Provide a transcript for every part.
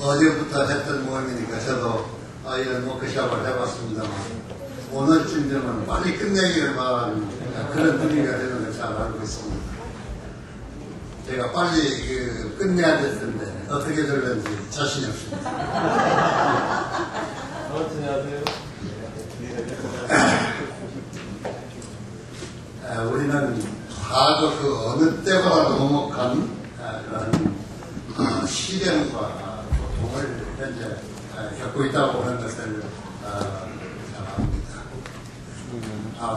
어제부터 했던 모임이니까 저도 이런 워크숍을 해봤습니다만 오늘쯤 되면 빨리 끝내기를 바라는 그런 분위기가 되는 걸 잘 알고 있습니다. 제가 빨리 끝내야 될 텐데 어떻게 될는지 자신이 없습니다. 안녕하세요. 우리는 과거 그 어느 때보다도 먹먹한 그런 시련과 고통을 현재 겪고 있다고 하는 것을 잘 압니다.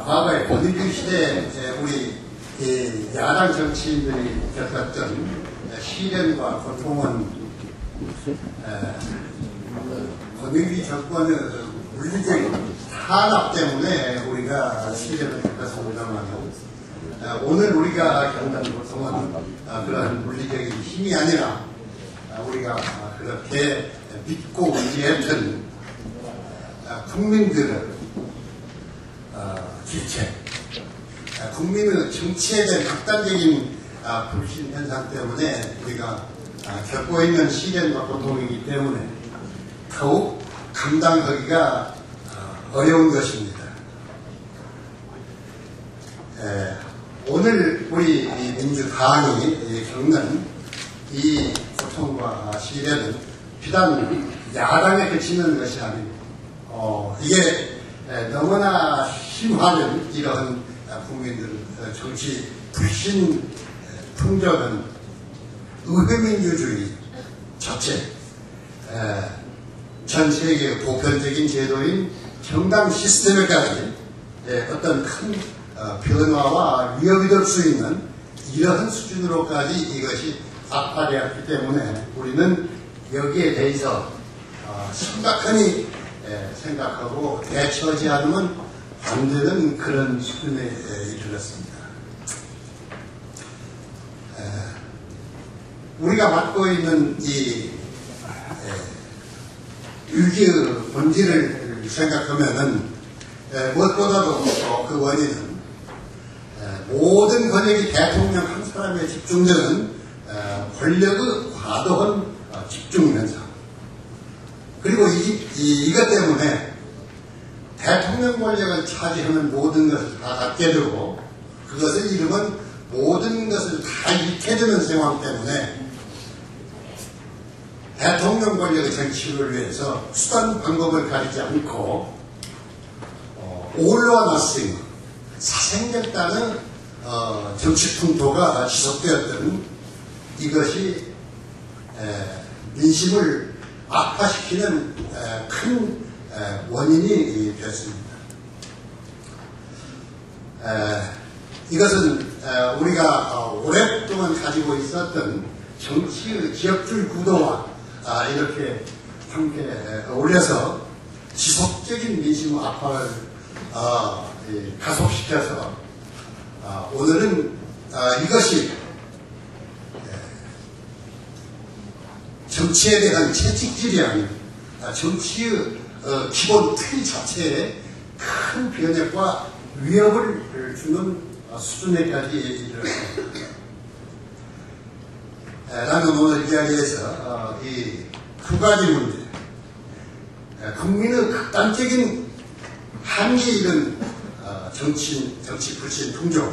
과거에 권위주의 시대에 우리 야당 정치인들이 겪었던 시련과 고통은 권위주의 정권의 물리적인 탄압 때문에 우리가 시련을 겪었습니다만 오늘 우리가 겪는 고통은 그런 물리적인 힘이 아니라 우리가 그렇게 믿고 의지했던 국민들의 지체, 국민의 정치에 대한 극단적인 불신 현상 때문에 우리가 겪고 있는 시련과 고통이기 때문에 더욱 감당하기가 어려운 것입니다. 오늘 우리 민주당이 겪는 이 고통과 시련은 비단 야당에 그치는 것이 아니고 이게 너무나 심화된 이러한 국민들 정치 불신 풍조는 의회민주주의 자체 전 세계 보편적인 제도인 정당 시스템에까지 어떤 큰 변화와 위협이 될 수 있는 이러한 수준으로까지 이것이 악화되었기 때문에 우리는 여기에 대해서 심각하니 생각하고 대처하지 않으면 안 되는 그런 수준에 이르렀습니다. 우리가 맡고 있는 이 위기의 본질을 생각하면은 무엇보다도 그 원인은 모든 권력이 대통령 한 사람에 집중되는 권력의 과도한 집중 현상. 그리고 이것 때문에 대통령 권력을 차지하는 모든 것을 다 갖게 되고 그것을 잃으면 모든 것을 다 잃게 되는 상황 때문에 대통령 권력의 정치를 위해서 수단 방법을 가리지 않고 올로와 나싱 사생겼다는 정치 풍토가 지속되었던 이것이 민심을 악화시키는 큰 원인이 됐습니다. 이것은 우리가 오랫동안 가지고 있었던 정치의 지역줄 구도와 이렇게 함께 어울려서 지속적인 민심 악화를 가속시켜서 오늘은 이것이 정치에 대한 채찍질이 아닌 정치의 기본 틀 자체에 큰 변혁과 위협을 주는 수준에까지 이르렀습니다. 나는 오늘 이 자리에서 이 두 가지 문제, 국민의 극단적인 한계에 이른 정치 불신 풍조,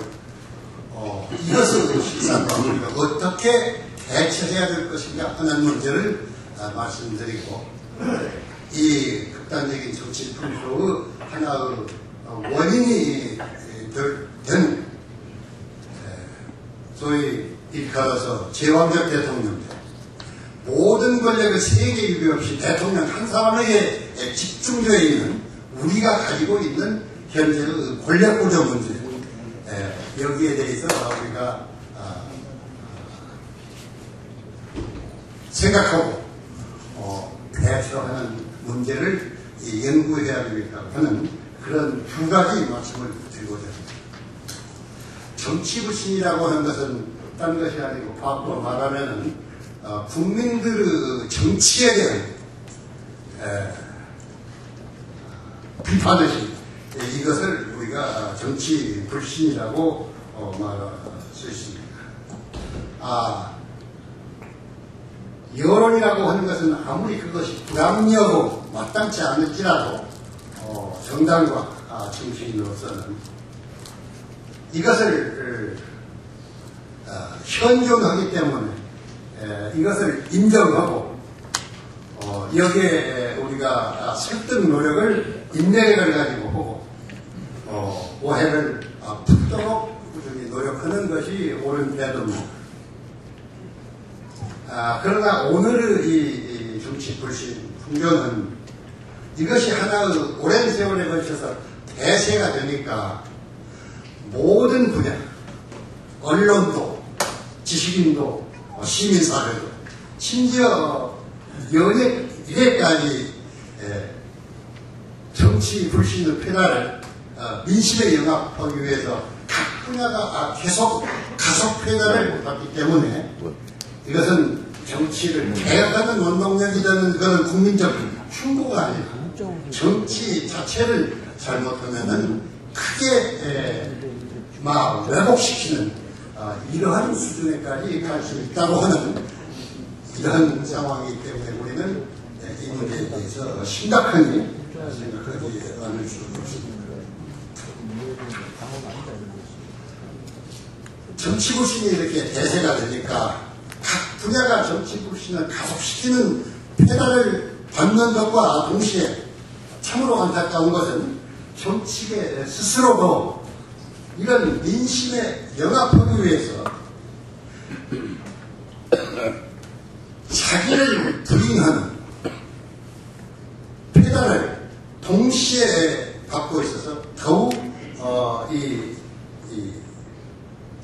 이것을 시사하고 우리가 어떻게 대처해야 될 것인가 하는 문제를 말씀드리고 이 극단적인 정치 풍조의 하나의 원인이 된 소위 일컬어서 제왕적 대통령제, 모든 권력을 세계 유배 없이 대통령 한 사람에게 집중되어 있는 우리가 가지고 있는 현재의 권력 구조 문제, 여기에 대해서 우리가 생각하고 대처하는 문제를 연구해야 되겠다고 하는 그런 두 가지 말씀을 드리고자 합니다. 정치불신이라고 하는 것은 딴 것이 아니고 바꿔 말하면은 국민들의 정치에 대한 비판의식, 이것을 우리가 정치불신이라고 말할 수 있습니다. 여론이라고 하는 것은 아무리 그것이 불합리하고 마땅치 않을지라도 정당과 정치인으로서는 이것을 현존하기 때문에 이것을 인정하고 여기에 우리가 설득 노력을 인내력을 가지고 하고 오해를 풀도록 꾸준히 노력하는 것이 옳은 태도입니다. 그러나 오늘의 이 정치 불신 풍조는 이것이 하나의 오랜 세월에 걸쳐서 대세가 되니까 모든 분야, 언론도, 지식인도, 시민사회도, 심지어 연예계까지 정치 불신의 페달을 민심에 영합하기 위해서 각 분야가 계속 가속 페달을 받기 때문에 이것은 정치를 개혁하는 원동력이 되는 그런 국민적 충고가 아니라 정치 자체를 잘못하면은 크게 왜곡시키는 이러한 수준에까지 갈 수 있다고 하는 이러한 상황이기 때문에 우리는 이 문제에 대해서 심각하게 생각하지 않을 수 없습니다. 정치 불신이 이렇게 대세가 되니까 각 분야가 정치 불신을 가속시키는 페달을 밟는 것과 동시에 참으로 안타까운 것은 정치계 스스로도 이런 민심에 영합하기 위해서 자기를 부인하는 페달을 동시에 갖고 있어서 더욱 이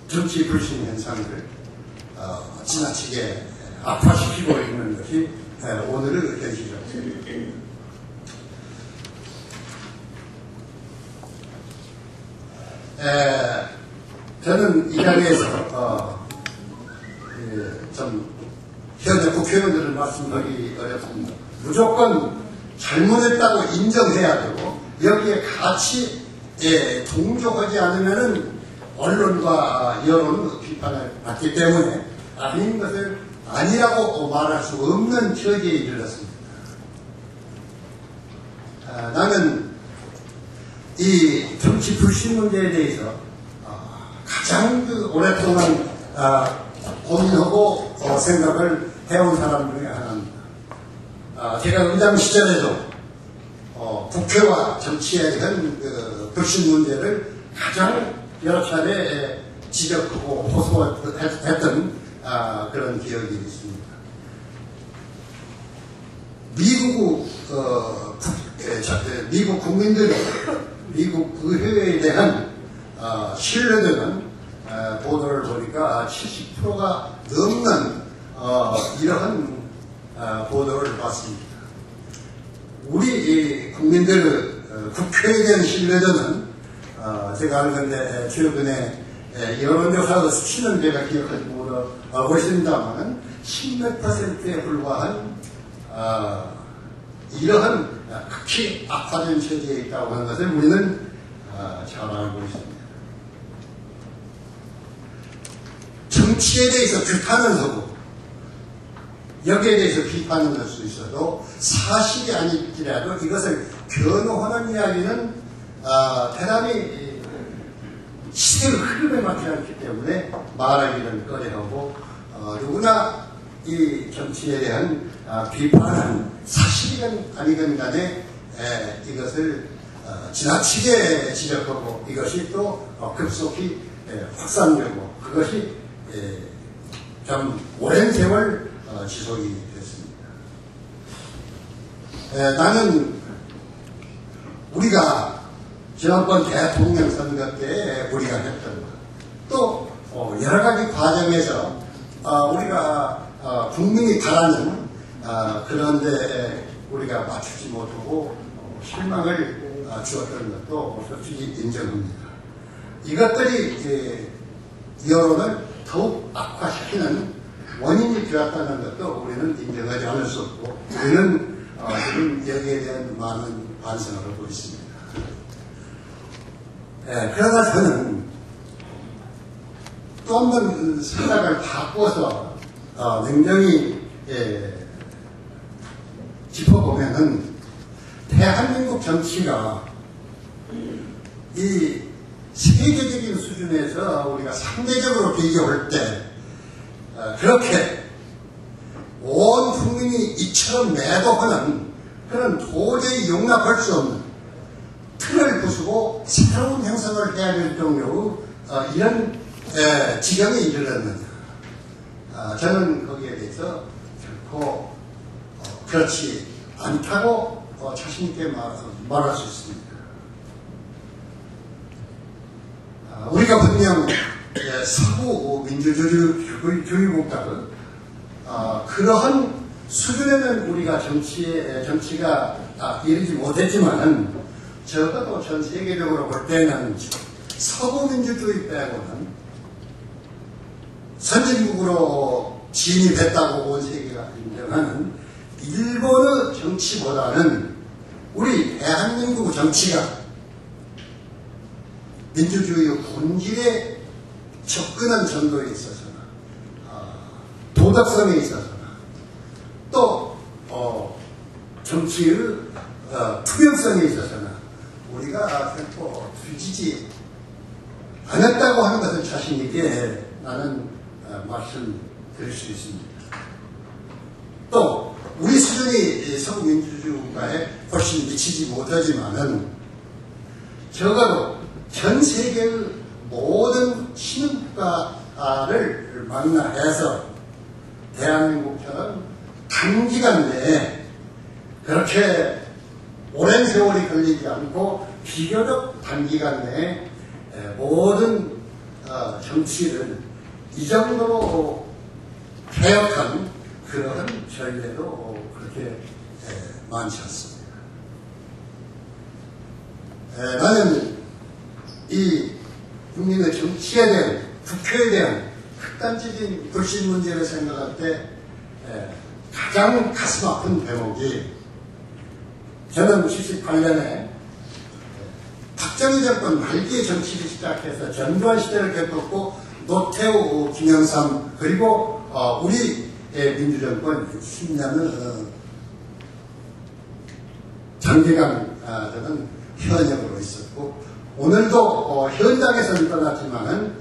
정치 불신 현상을 지나치게 악화시키고 있는 것이 오늘의 현실입니다. 저는 이 자리에서 좀 현재 국회의원들을 말씀하기 어렵습니다. 무조건 잘못했다고 인정해야 되고 여기에 같이 동조하지 않으면은 언론과 여론은 비판을 받기 때문에 아닌 것을 아니라고 말할 수 없는 처지에 이르렀습니다. 나는 이 정치 불신 문제에 대해서 가장 오랫동안 고민하고 생각을 해온 사람 중에 하나입니다. 제가 의장 시절에도 국회와 정치에 대한 불신 문제를 가장 여러 차례 지적하고 호소했던 그런 기억이 있습니다. 미국 국민들이 미국 의회에 대한 신뢰도는 보도를 보니까 70%가 넘는 이러한 보도를 봤습니다. 우리 국민들의 국회에 대한 신뢰도는 제가 알건데 최근에 여론조사의 수치는 제가 기억하지 못하고 있습니다만 10몇 %에 불과한 이러한 극히 악화된 처지에 있다고 하는 것을 우리는 잘 알고 있습니다. 정치에 대해서 규탄을 하고 여기에 대해서 비판을 할 수 있어도 사실이 아닐지라도 이것을 변호하는 이야기는 대단히 시대의 흐름에 맞지 않기 때문에 말하기는 꺼려하고 누구나 이 정치에 대한 비판은 사실이건 아니건 간에 이것을 지나치게 지적하고 이것이 또 급속히 확산되고 그것이 좀 오랜 세월 지속이 됐습니다. 나는 우리가 지난번 대통령 선거 때 우리가 했던 것, 또 여러 가지 과정에서 우리가 국민이 바라는 그런데 우리가 맞추지 못하고 실망을 주었던 것도 솔직히 인정합니다. 이것들이 여론을 더욱 악화시키는 원인이 되었다는 것도 우리는 인정하지 않을 수 없고 우리는 지금 여기에 대한 많은 반성을 하고 있습니다. 그러나 저는 또 한 번 생각을 바꿔서 냉정히 짚어보면은 대한민국 정치가 이 세계적인 수준에서 우리가 상대적으로 비교할 때 그렇게 온 국민이 이처럼 매도하는 그런 도저히 용납할 수 없는 틀을 부수고 새로운 형성을 해야 될 정도의 이런 지경에 이르렀느냐. 저는 거기에 대해서 결코 그렇지 않다고 자신있게 말할 수 있습니다. 우리가 분명 서구 민주주의 국가를 그러한 수준에는 우리가 정치가 이르지 못했지만은 적어도 전 세계적으로 볼 때는 서구 민주주의 빼고는 선진국으로 진입했다고 온 세계가 인정하는 일본의 정치보다는 우리 대한민국 정치가 민주주의의 본질에 접근한 정도에 있어서는 도덕성에 있어서는 또 정치의 투명성에 있어서는 우리가 결코 뒤지지 않았다고 하는 것을 자신있게 나는 말씀드릴 수 있습니다. 또 우리 수준이 서구 민주주의 국가에 훨씬 미치지 못하지만은 적어도 전 세계의 모든 신흥국가를 망라해서 대한민국처럼 단기간 내에 그렇게 오랜 세월이 걸리지 않고 비교적 단기간 내에 모든 정치를 이 정도로 개혁한 그런 전례도 그렇게 많지 않습니다. 나는 이 국민의 정치에 대한 국회에 대한 극단적인 불신 문제를 생각할 때 가장 가슴 아픈 대목이 저는 78년에 박정희 정권 말기에 정치를 시작해서 전두환 시대를 겪었고 노태우, 김영삼 그리고 우리 민주정권 10년을 장기간 저는 현역으로 있었고 오늘도 현장에서는 떠났지만은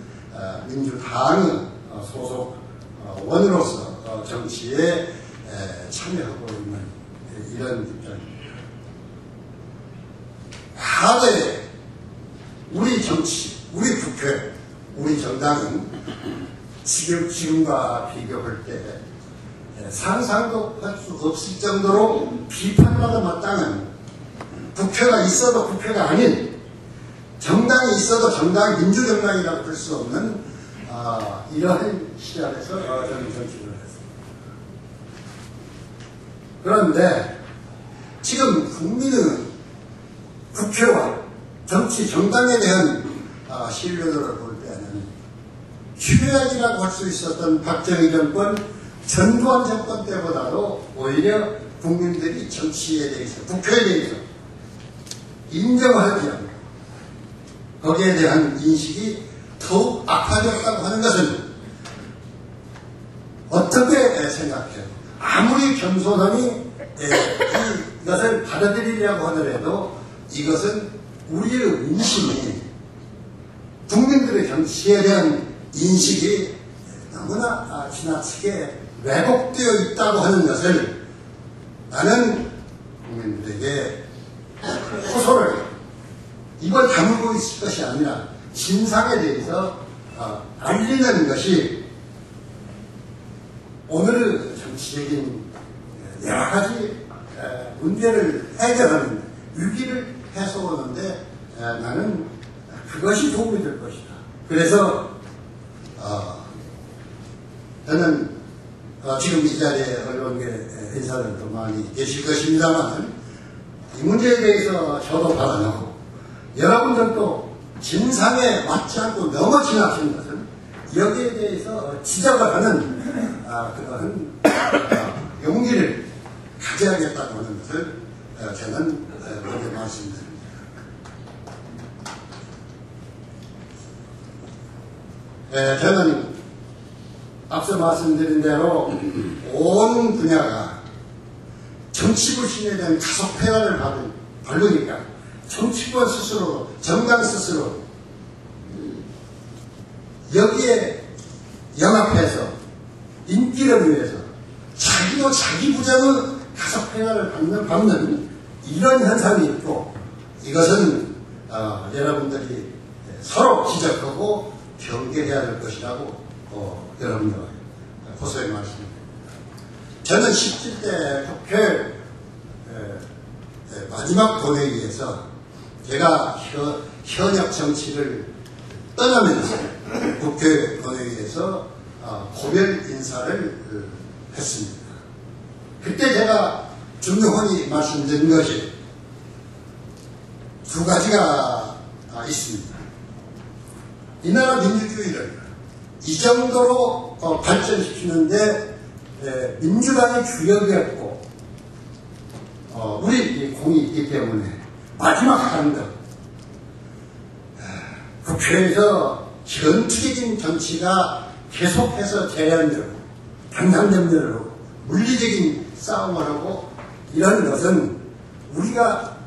민주당의 소속 원으로서 정치에 참여하고 있는 이런 입장입니다. 과거에 우리 정치, 우리 국회, 우리 정당은 지금과 비교할 때 상상도 할 수 없을 정도로 비판받아 마땅한 국회가 있어도 국회가 아닌 정당이 있어도 정당이 민주정당이라고 볼 수 없는 이러한 시절에서 저는 정치를 했습니다. 그런데 지금 국민의 국회와 정치 정당에 대한 신뢰도를 볼 때는 최악이라고 할 수 있었던 박정희 정권, 전두환 정권 때보다도 오히려 국민들이 정치에 대해서, 국회에 대해서 인정하지 않고 거기에 대한 인식이 더욱 악화되었다고 하는 것은 어떻게 생각해요? 아무리 겸손하니 이것을 받아들이려고 하더라도 이것은 우리의 인심이 국민들의 정치에 대한 인식이 너무나 지나치게 왜곡되어 있다고 하는 것을 나는 국민들에게 호소를 이걸 다물고 있을 것이 아니라 진상에 대해서 알리는 것이 오늘의 정치적인 여러 가지 문제를 해결하는 위기를 해소하는데 나는 그것이 도움이 될 것이다. 그래서 저는 지금 이 자리에 언론계 인사들도 많이 계실 것입니다만 이 문제에 대해서 저도 받아놓고 여러분들도 진상에 맞지 않고 너무 지나친 것은 여기에 대해서 지적을 하는 그런 용기를 가져야겠다고 하는 것을 저는 그렇게 말씀드립니다. 저는 앞서 말씀드린 대로 온 분야가 정치 불신에 대한 가속 폐하를 밟으니까 정치권 스스로, 정당 스스로 여기에 영합해서 인기를 위해서 자기도 자기 부정의 가속 폐하를 밟는 이런 현상이 있고, 이것은 여러분들이 서로 지적하고 경계해야 될 것이라고 여러분들 고소해 말씀드립니다. 저는 17대 국회 마지막 본회의에서 제가 현역 정치를 떠나면서 국회 본회의에서 고별 인사를 했습니다. 그때 제가 중요하게 말씀드린 것이 두 가지가 있습니다. 이 나라 민주주의를 이 정도로 발전시키는데 민주당의 주역이었고 우리 공이 있기 때문에 마지막 한도 국회에서 전투적인 정치가 계속해서 제한되고 당상점들로 물리적인 싸움을 하고 이런 것은 우리가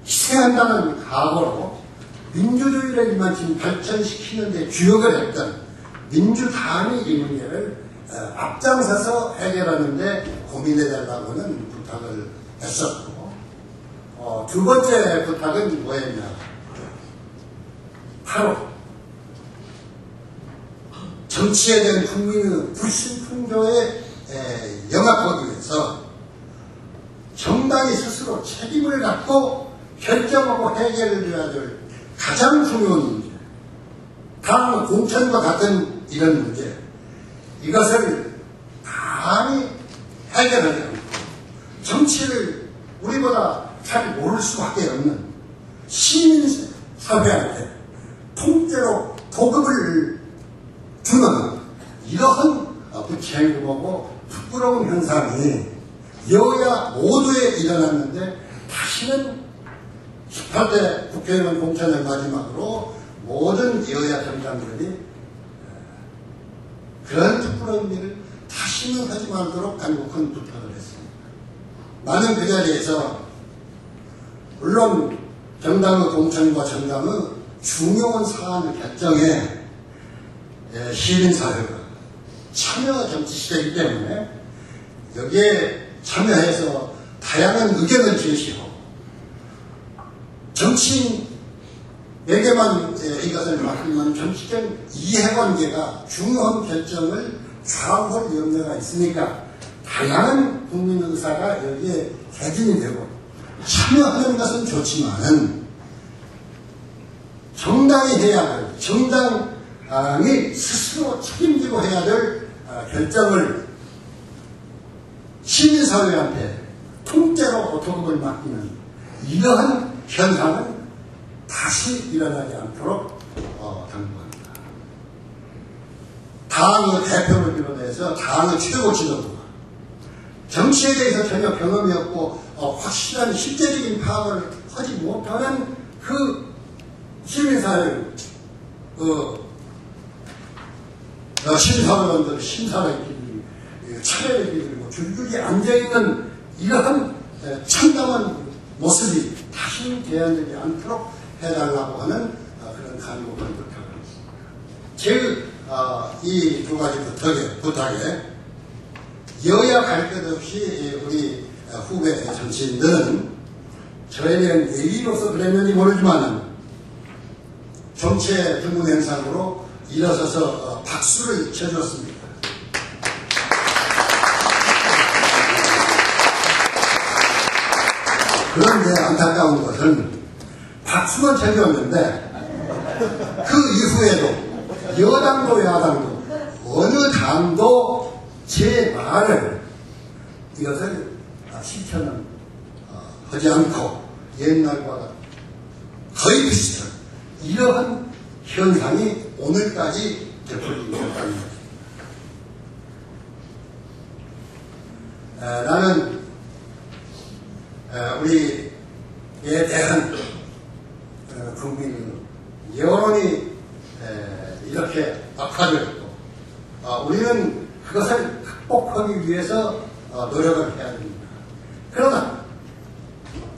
희생한다는 각오로 민주주의를 이만큼 발전시키는 데 주역을 했던 민주당이 이 문제를 앞장서서 해결하는 데 고민해달라고는 부탁을 했었고, 두 번째 부탁은 뭐였냐, 바로 정치에 대한 국민의 불신풍조에 영합하기 위해서 정당이 스스로 책임을 갖고 결정하고 해결해야 될 가장 중요한 문제, 당 공천과 같은 이런 문제, 이것을 당이 해결하지 않고 정치를 우리보다 잘 모를 수밖에 없는 시민사회한테 통째로 도급을 주는 이러한 부채행보고 부끄러운 현상이 여야 모두에 일어났는데, 다시는 18대 국회의원 공천을 마지막으로 모든 여야 정당들이 그런 부끄러운 일을 다시는 하지 말도록 간곡한 부탁을 했습니다. 나는 그 자리에서 물론 정당의 공천과 정당의 중요한 사안을 결정해 시민사회가 참여 정치시대이기 때문에 여기에 참여해서 다양한 의견을 제시하고 정치인에게만 이것을 맡기면 정치적 이해관계가 중요한 결정을 좌우할 염려가 있으니까 다양한 국민 의사가 여기에 개진이 되고 참여하는 것은 좋지만은 정당이 해야 할, 정당이 스스로 책임지고 해야 될 결정을 시민사회한테 통째로 도급을 맡기는 이러한 현상은 다시 일어나지 않도록 당부합니다. 당의 대표를 비롯해서 당의 최고 지도부가 정치에 대해서 전혀 경험이 없고 확실한 실제적인 파악을 하지 못하는 그 시민사회, 심사위원들, 심사위원들이 차례를 기다리고 줄줄이 앉아있는 이러한 참담한 모습이 다시 재현되지 않도록 해달라고 하는 그런 간곡한 부탁을 했습니다. 이 두 가지 부탁에 여야 갈 것 없이 우리 후배 정치인들은 저에 대한 예의로서 그랬는지 모르지만 정치의 드문 행상으로 일어서서 박수를 쳐주었습니다. 그런데 안타까운 것은 박수만 쳐주었는데 그 이후에도 여당도 야당도 어느 당도 제 말을 이것을 실천은 하지 않고 옛날과 거의 비슷한 이러한 현상이 오늘까지 되풀이되고 있다는 것입니다. 나는 우리에 대한 국민 여론이 이렇게 악화되었고 우리는 그것을 극복하기 위해서 노력을 해야 됩니다. 그러나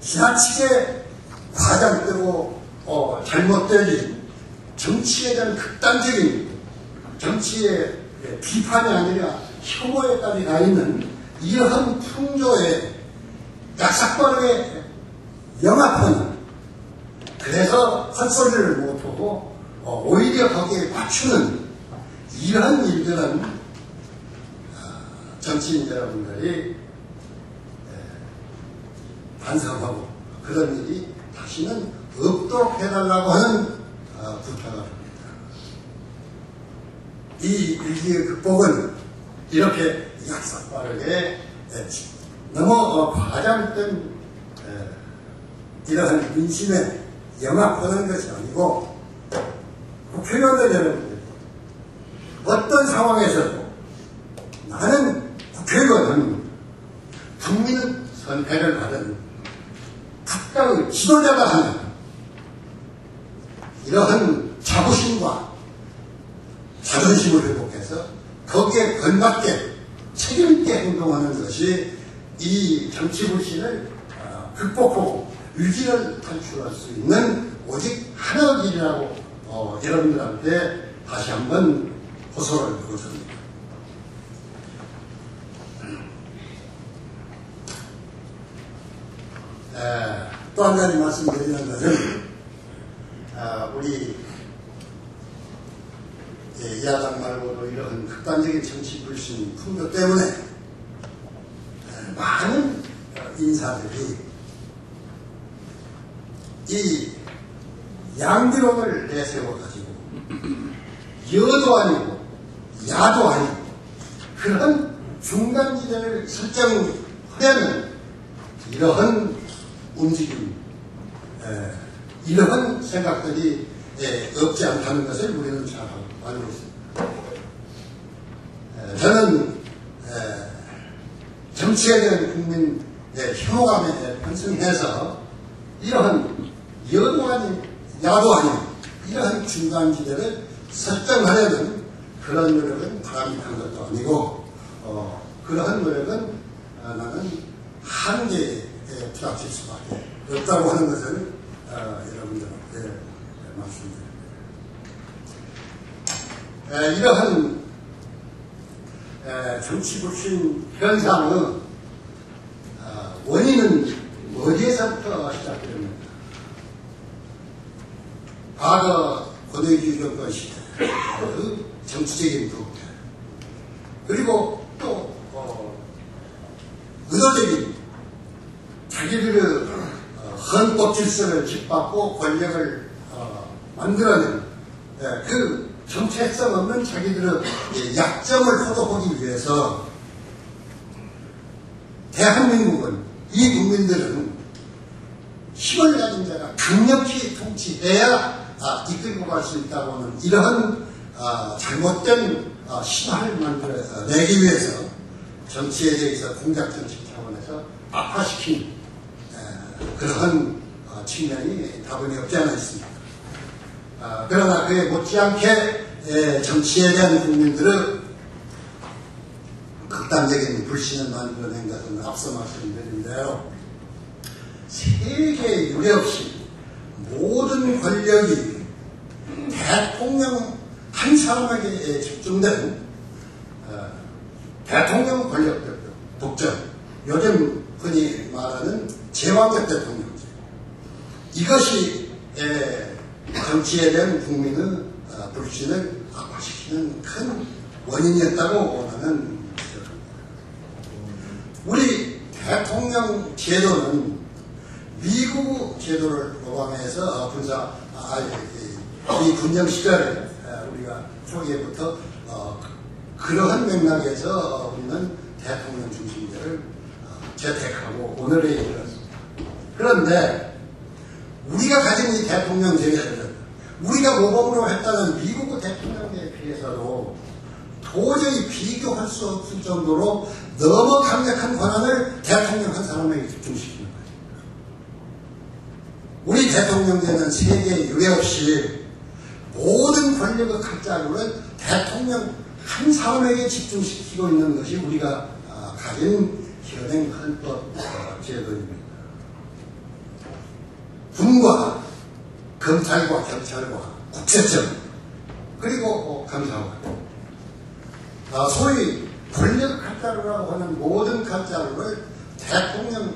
지나치게 과장되고 잘못되어진 정치에 대한 극단적인 정치의 비판이 아니라 혐오에까지 가 있는 이러한 풍조에 약삭빠르게 영합하는, 그래서 헛소리를 못하고 오히려 거기에 맞추는 이러한 일들은 정치인 여러분들이 반성하고 그런 일이 다시는 없도록 해달라고 하는 부탁을 합니다. 이 위기의 극복은 이렇게 약삭빠르게 너무 과장된 이러한 민심에 영합하는 것이 아니고, 국회의원들 여러분들, 어떤 상황에서도 나는 국회의원은 국민은 선택을 받은 국가의 지도자가 하는 이러한 자부심과 자존심을 회복해서 거기에 걸맞게 책임있게 행동하는 것이 이 정치불신을 극복하고 위기를 탈출할 수 있는 오직 하나의 길이라고 여러분들한테 다시 한번 호소를 드리고 줍니다. 또 한 가지 말씀드리는 것은 우리 야당 말고도 이런 극단적인 정치 불신 풍조 때문에 많은 인사들이 이 양비론을 내세워가지고 여도 아니고 야도 아니고 그런 중간지대를 설정하려는 이러한 움직임, 이러한 생각들이 없지 않다는 것을 우리는 잘 알고 있습니다. 저는 정치에 대한 국민의 혐오감에 편승해서 이러한 여도 아닌 야도 아닌 이러한 중간지대를 설정하려는 그런 노력은 바람직한 것도 아니고 그러한 노력은 나는 한계에 부닥칠 수밖에 없다고 하는 것을 여러분들한테 말씀드립니다. 이러한 정치불신 현상의 원인은 어디에서부터 시작됩니까? 과거 고대주의 정권 시대의 정치적인 부패, 그리고 또 의도적인 자기들의 헌법 질서를 짓밟고 권력을 만들어낸 그 정체성 없는 자기들의 약점을 호도하기 위해서 대한민국은, 이 국민들은 힘을 가진 자가 강력히 통치해야 이끌고 갈 수 있다고 하는 이러한 잘못된 신화를 만들어내기 위해서 정치에 대해서 공작정치 차원에서 악화시킨 그러한 측면이 다분히 없지 않아 있습니다. 그러나 그에 못지않게 정치에 대한 국민들의 극단적인 불신을 만들어낸 것은 앞서 말씀드린 대로 세계 유례 없이 모든 권력이 대통령 한 사람에게 집중된 대통령 권력 독점, 요즘 흔히 말하는 제왕적 대통령제, 이것이 정치에 대한 국민의 불신을 악화시키는 큰 원인이었다고 나는 생각합니다. 우리 대통령 제도는 미국 제도를 모방해서 이 군정 시절에 우리가 초기에부터 그러한 맥락에서 우리는 대통령 중심제를 채택하고 오늘에 이르렀습니다. 그런데 우리가 가진 이 대통령제를 우리가 모범으로 했다는 미국의 대통령제에 비해서도 도저히 비교할 수 없을 정도로 너무 강력한 권한을 대통령 한 사람에게 집중시키는 거예요. 우리 대통령제는 세계에 유례 없이 모든 권력의 칼자루를 대통령 한 사람에게 집중시키고 있는 것이 우리가 가진 현행 헌법 제도입니다. 군과 검찰과 경찰과 국세청 그리고 감사원 소위 권력 칼자루라고 하는 모든 칼자루를 대통령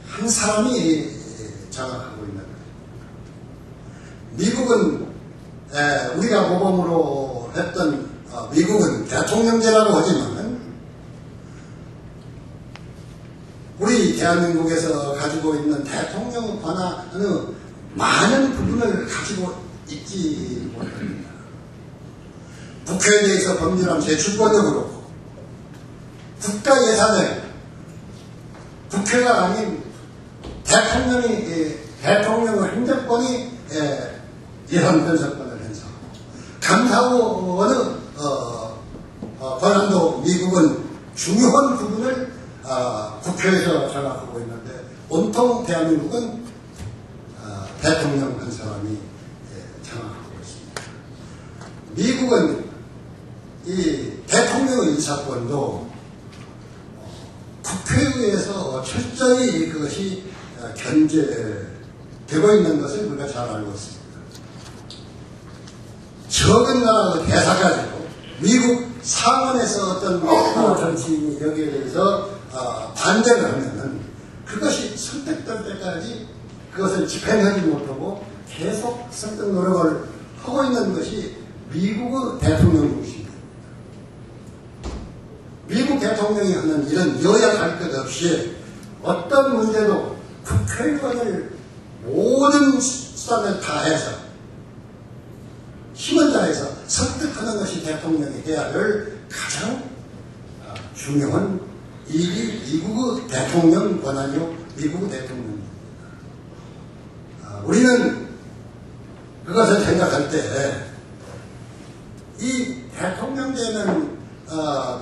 한 사람이 장악하고 있는 거예요. 미국은 우리가 모범으로 했던 미국은 대통령제라고 하지만 우리 대한민국에서 가지고 있는 대통령 권한의 많은 부분을 가지고 있지 못합니다. 국회에 대해서 법률안 제출권도 그렇고 국가 예산을 국회가 아닌 대통령의 행정권이 예산 편성권을 행사하고 감사원의 권한도 미국은 중요한 부분을 국회에서 장악하고 있는데 온통 대한민국은 대통령 한 사람이 장악하고 있습니다. 미국은 이 대통령의 인사권도 국회의회에서 철저히 그것이 견제되고 있는 것을 우리가 잘 알고 있습니다. 적은 나라의 대사까지도 미국 상원에서 어떤 정치인이 여기에 대해서 반대를 하면은 그것이 설득될 때까지 그것을 집행하지 못하고 계속 설득 노력을 하고 있는 것이 미국의 대통령 중심입니다. 미국 대통령이 하는 이런 여야 할 것 없이 어떤 문제도 국회의원을 모든 수단을 다해서 힘을 다해서 설득하는 것이 대통령이 해야 할 가장 중요한 일이 미국의 대통령 권한이요 미국의 대통령입니다. 우리는 그것을 생각할 때 이 대통령제는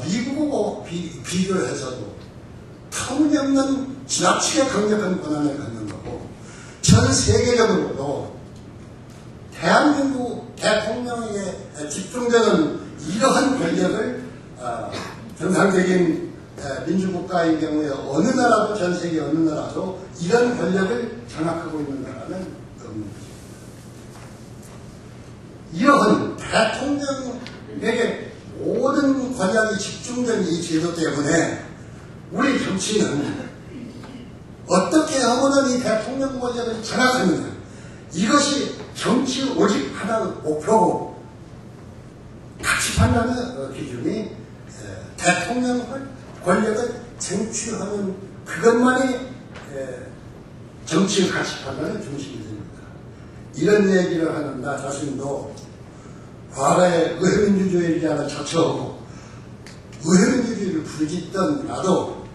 미국하고 비교를 해서도 터무니없는 지나치게 강력한 권한을 갖는 거고 전 세계적으로도 대한민국 대통령에게 집중되는 이러한 권력을 정상적인 민주국가의 경우에 어느 나라도 전 세계 어느 나라도 이런 권력을 장악하고 있는 나라는 없는 것입니다. 이러한 대통령에게 모든 권력이 집중된 이 제도 때문에 우리 정치는 어떻게 하고는 이 대통령 권력을 장악하느냐 이것이 정치 오직 하나의 목표고 가치 판단의 기준이 대통령 권력을 쟁취하는 그것만이 정치의 가치 판단의 중심이 됩니다. 이런 얘기를 하는 나 자신도 과거에 의회민주주의를 자처하고 의회민주주의를 부르짖던 나도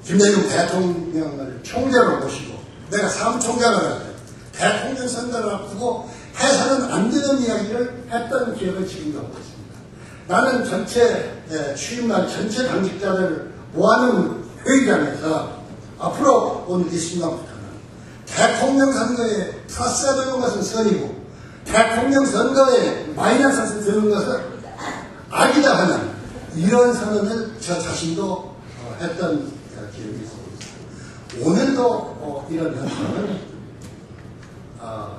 김대중 대통령을 총재로 모시고 내가 사무총장을 할 때 대통령 선거를 앞두고 해서는 안 되는 이야기를 했던 기억을 지금도 하고 있습니다. 나는 전체 취임날 전체 당직자들을 모아놓은 회의장에서 앞으로 오늘 이 순간부터는 대통령 선거에 플러스가 되는 것은 선이고 대통령 선거에 마이너스가 되는 것은 악이다 하는 이런 선언을 저 자신도 했던 기억이 있습니다. 오늘도 이런 현상은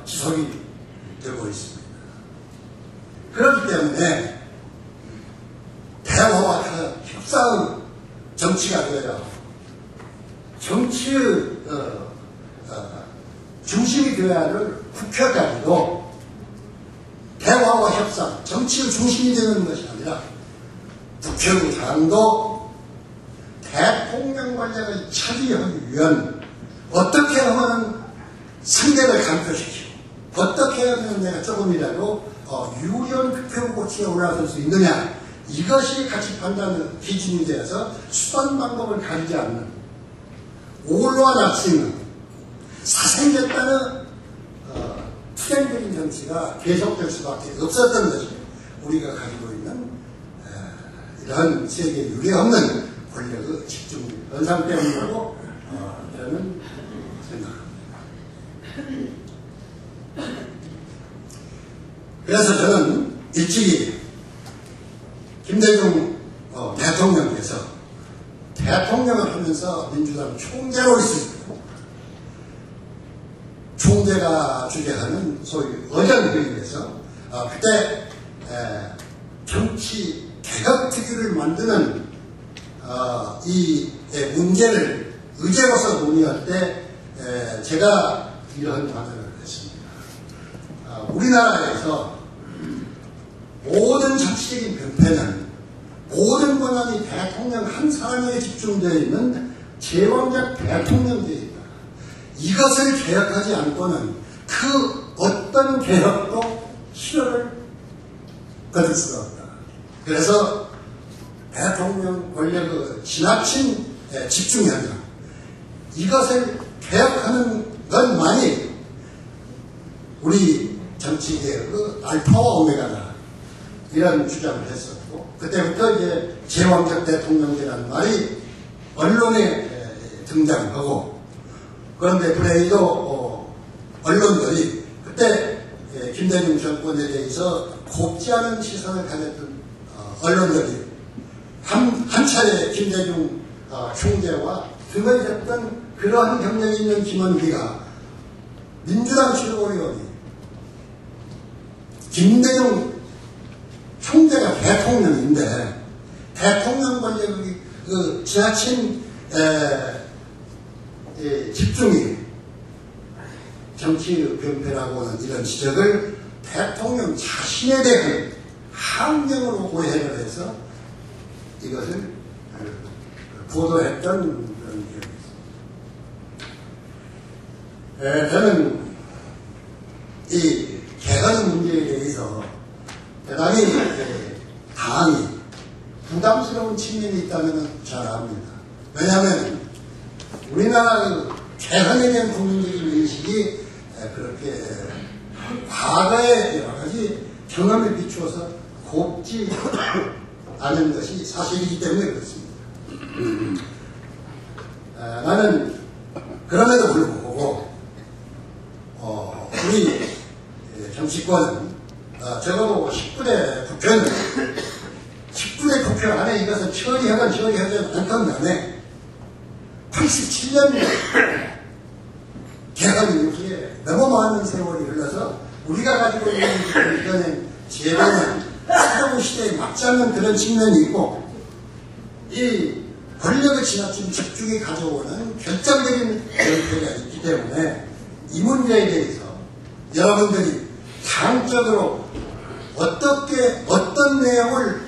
지속이 되고 있습니다. 그렇기 때문에 대화와 협상의 정치가 되어야 하고 정치의 중심이 되어야 할 국회까지도 대화와 협상, 정치의 중심이 되는 것이 아니라 국회의장도 대통령 권력을 차지하기 위한 어떻게 하면 상대를 강표시키고 어떻게 하면 내가 조금이라도 유리한 국회 고치에 올라설 수 있느냐 이것이 가치 판단의 기준이 되어서 수단 방법을 가리지 않는 올로와 납치는 사생겼다는 투쟁적인 정치가 계속될 수밖에 없었던 것이 우리가 가지고 있는 이러한 세계에 유례없는 권력의 집중 현상 때문이라고 저는 생각합니다. 그래서 저는 일찍이 김대중 대통령께서 대통령을 하면서 민주당 총재로 있습니다. 총재가 주재하는 소위 의전회의에서 그때 정치 개혁특위를 만드는 이 문제를 의제로서 논의할 때 제가 이러한 발언을 했습니다. 우리나라에서 모든 정치적인 변폐는 모든 권한이 대통령 한 사람에 집중되어 있는 제왕적 대통령제이다. 이것을 개혁하지 않고는 그 어떤 개혁도 실효를 거둘 수가 없다. 그래서 대통령 권력의 지나친 집중현상, 이것을 개혁하는 것만이 우리 정치개혁의 알파와 오메가다. 이런 주장을 했었고, 그때부터 이제 제왕적 대통령제라는 말이 언론에 등장하고, 그런데 불행히도 언론들이 그때 김대중 정권에 대해서 곱지 않은 시선을 가졌던 언론들이 한 차례 김대중 총재와 등을 잡던 그러한 경력이 있는 김원기가 민주당 최고위원이 김대중 총재가 대통령인데 대통령 권력의 그 지나친 집중이 정치의 병폐라고 하는 이런 지적을 대통령 자신에 대한 함정으로 오해를 해서 이것을 보도했던 그런 기억이 있습니다. 저는 이 개헌 문제에 대해서 대단히 당이 부담스러운 측면이 있다면 잘 압니다. 왜냐하면 우리나라의 개헌에 대한 국민적인 인식이 그렇게 과거의 여러 가지 경험에 비추어서 곱지 않은 것이 사실이기 때문에 그렇습니다. 나는 그럼에도 불구하고 우리 정치권은 적어도 19대 국회는 19대 국회 안에 이것을 처리하건 처리하지 않건 간에 87년 개헌 이후에 너무 많은 세월이 흘러서 우리가 가지고 있는 이전의 제도는 새로운 시대에 맞지 않는 그런 측면이 있고, 이 권력의 지나친 집중이 가져오는 결정적인 변화가 있기 때문에 이 문제에 대해서 여러분들이 당적으로 어떻게 어떤 내용을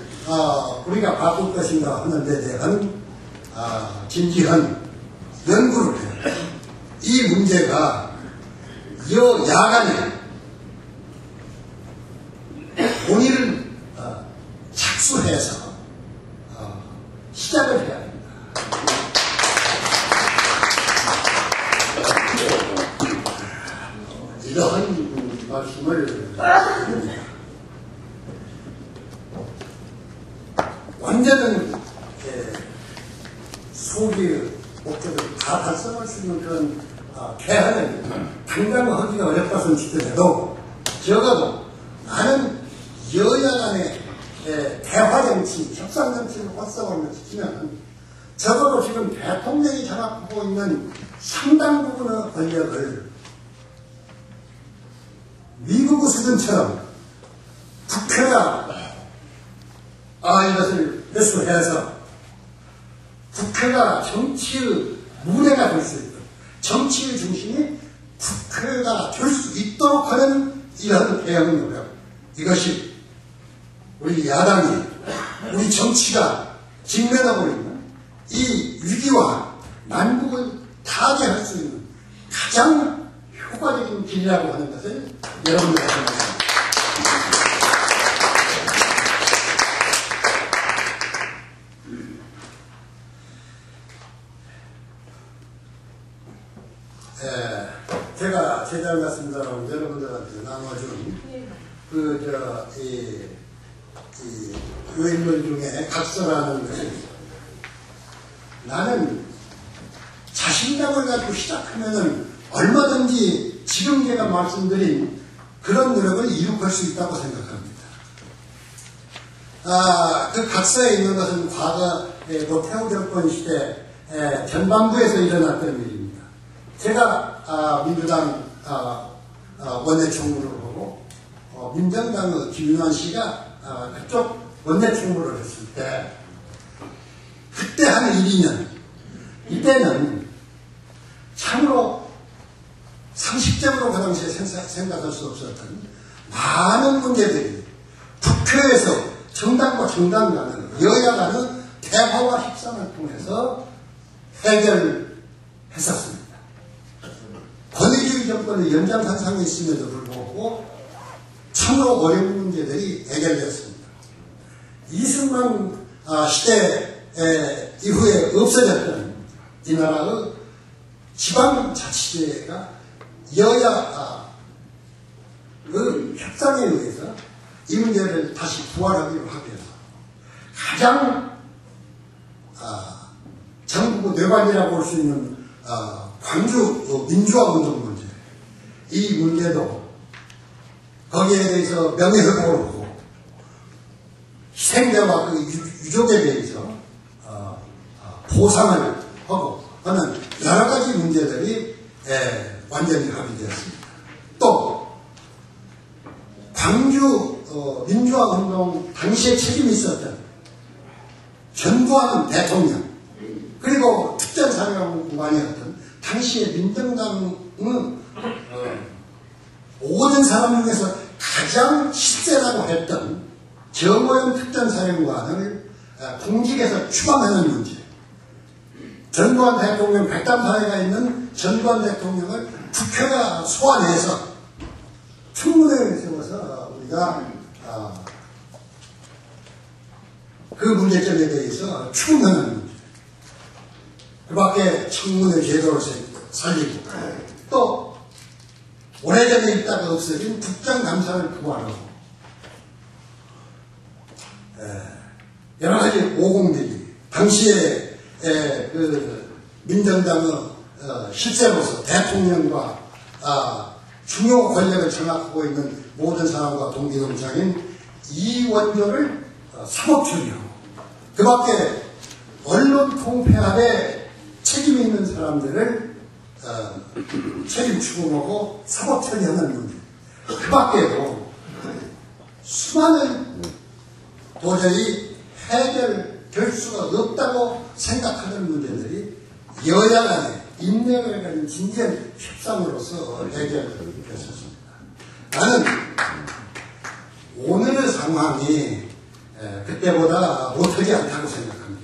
우리가 바꿀 것인가 하는 데 대한 진지한 연구를 해요. 이 문제가 여야간에 논의를 착수해서 시작을 해야 합니다. 이러한 말씀을 드립니다. 완전한 소기의 목적을 다 달성할 수 있는 그런 개헌을 당장 하기가 어렵다는 시점에도 적어도 나는 여야 간의 대화정치, 협상정치를 활성화를 시키면 적어도 지금 대통령이 장악하고 있는 상당 부분의 권력을 미국의 수준처럼 국회가 이것을 매수해서 국회가 정치의 무대가 될 수 있도록, 정치의 중심이 국회가 될 수 있도록 하는 이러한 개혁 노력, 이것이 우리 야당이, 우리 정치가 직면하고 있는 이 위기와 난국을 타개할 수 있는 가장 효과적인 길이라고 하는 것을 여러분들과 생각합니다. 제가 제자 같습니다라고 여러분들한테 나눠준 이 요인물 중에 각서라는 것이 있어요. 나는 자신감을 가지고 시작하면은 얼마든지 지금 제가 말씀드린 그런 노력을 이룩할 수 있다고 생각합니다. 그 각서에 있는 것은 과거 노태우 정권 시대 전반부에서 일어났던 일입니다. 제가 민주당 원내총무를 보고 민정당의 김윤환 씨가 그쪽 원내총무를 했을 때 그때 한 1, 2년 이때는 참으로 상식적으로 그 당시에 생각할 수 없었던 많은 문제들이 국회에서 정당과 정당 간의 여야 간의 대화와 협상을 통해서 해결했었습니다. 권위주의 정권의 연장선상에 있음에도 불구하고 참으로 어려운 문제들이 해결되었습니다. 이승만 시대 이후에 없어졌던 이 나라의 지방자치제가 여야 그 협상에 의해서 이 문제를 다시 부활하기로 하기 위해서 가장 전국 뇌관이라고 볼 수 있는 광주 민주화운동 문제, 이 문제도 거기에 대해서 명예회복을 하고 희생자와 그 유족에 대해서 보상을 하고 하는 여러 가지 문제들이 완전히 합의되었습니다. 또 광주 민주화운동 당시에 책임이 있었던 전두환 대통령 그리고 특전사령관이었던 당시에 민정당은 모든 사람 중에서 가장 실세라고 했던 정호영 특전사령관을 공직에서 추방하는 문제, 전두환 대통령 백담사회가 있는 전두환 대통령을 국회가 소환해서 청문회를 세워서 우리가 그 문제점에 대해서 추궁하는 문제, 그 밖에 청문회 제도를 살리고 또 오래전에 있다가 없어진 국정감사를 부활하고 여러 가지 오공들이 당시에 그 민정당의 실세로서 대통령과 중요 권력을 장악하고 있는 모든 사람과 동기동창인 이원조를 사법 처리하고 그 밖에 언론 통폐합에 책임 있는 사람들을 책임 추궁하고 사법 처리하는 문제, 그 밖에도 수많은 도저히 해결될 수가 없다고 생각하는 문제들이 여야 간의 인내를 가진 진지한 협상으로서 해결됐었습니다. 나는 오늘의 상황이 그때보다 못하지 않다고 생각합니다.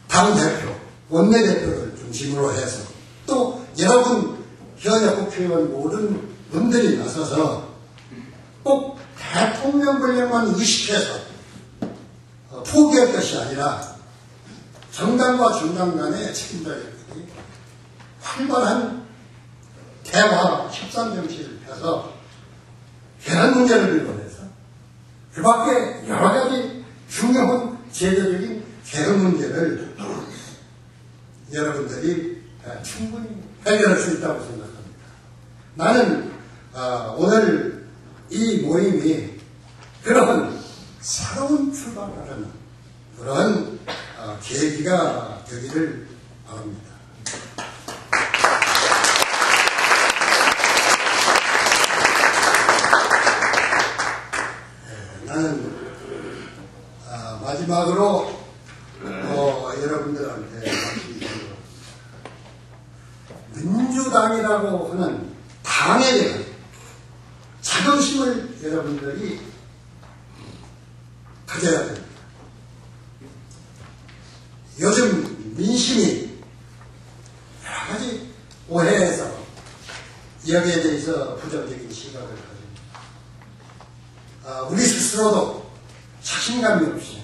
당대표, 원내대표를 중심으로 해서 또 여러분 현역 국회의원 모든 분들이 나서서 꼭 대통령 권력만 의식해서 포기할 것이 아니라 정당과 정당 간의 책임자들이 활발한 대화, 협상 정치를 펴서 해결 문제를 일궈내서 그 밖에 여러 가지 중요한 제도적인 개혁 문제를 여러분들이 충분히 해결할 수 있다고 생각합니다. 나는 오늘 이 모임이 그런 새로운 출발을 하는 그런 계기가 되기를 바랍니다. 나는 마지막으로 여러분들한테 민주당이라고 하는 당에 대한 자긍심을 여러분들이 가져야 됩니다. 요즘 민심이 여러 가지 오해해서 여기에 대해서 부정적인 시각을 가집니다. 우리 스스로도 자신감이 없이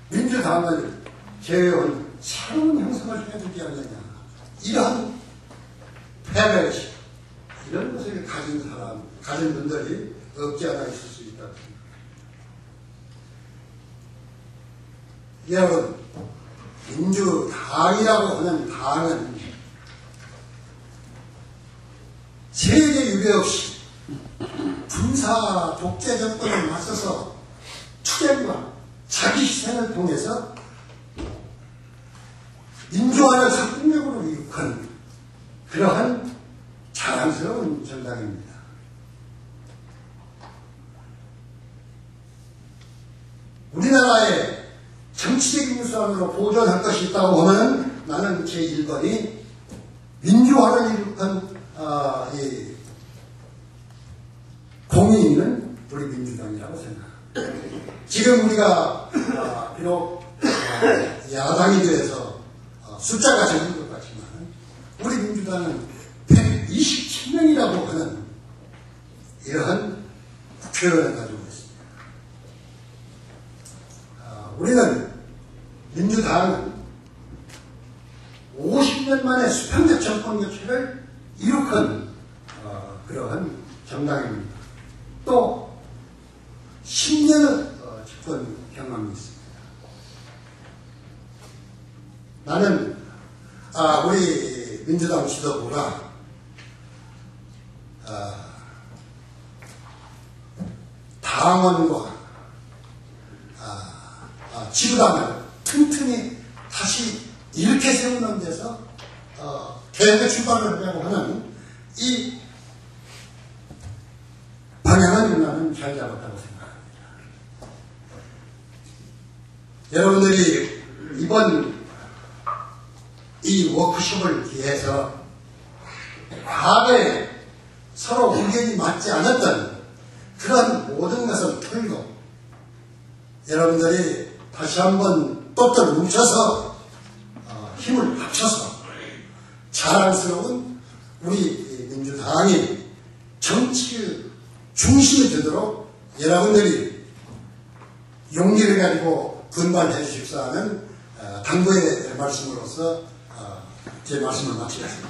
민주당을 제외한 새로운 형성을 해야 되지 않느냐, 이러한 패배의식, 이런 것을 가진 분들이 없지 않아 있을 수 있다고 생각합니다. 여러분, 민주당이라고 하는 당은 세계 유례 없이 독재 정권에 맞서서 투쟁과 자기 희생을 통해서 민주화를 적극적으로 이룩한 그러한 자랑스러운 정당입니다. 우리나라의 정치적인 우선으로 보존할 것이 있다고 하면 나는 제1번이 민주화를 이룩한 이 공이 있는 우리 민주당이라고 생각합니다. 지금 우리가 비록 야당이 돼서 숫자가 적은 것 같지만 우리 민주당은 127명이라고 하는 이러한 국회의원을 가지고 있습니다. 우리는 민주당은 50년 만에 수평적 정권 교체를 이룩한 그러한 정당입니다. 또 10년의 집권 경험이 있습니다. 나는 우리 민주당 지도부가 당원과 지구당을 튼튼히 다시 이렇게 세우는 데서 개혁의 출발을 하려고 하는 이 방향을 나는 잘 잡았다고 생각합니다. 여러분들이 이번 이 워크숍을 기해서 과거에 서로 의견이 맞지 않았던 그런 모든 것을 털고 여러분들이 다시 한번 똘똘 뭉쳐서 힘을 합쳐서 자랑스러운 우리 민주당이 정치 중심이 되도록 여러분들이 용기를 가지고 분발해 주십사 하는 당부의 말씀으로서 제 말씀을 마치겠습니다.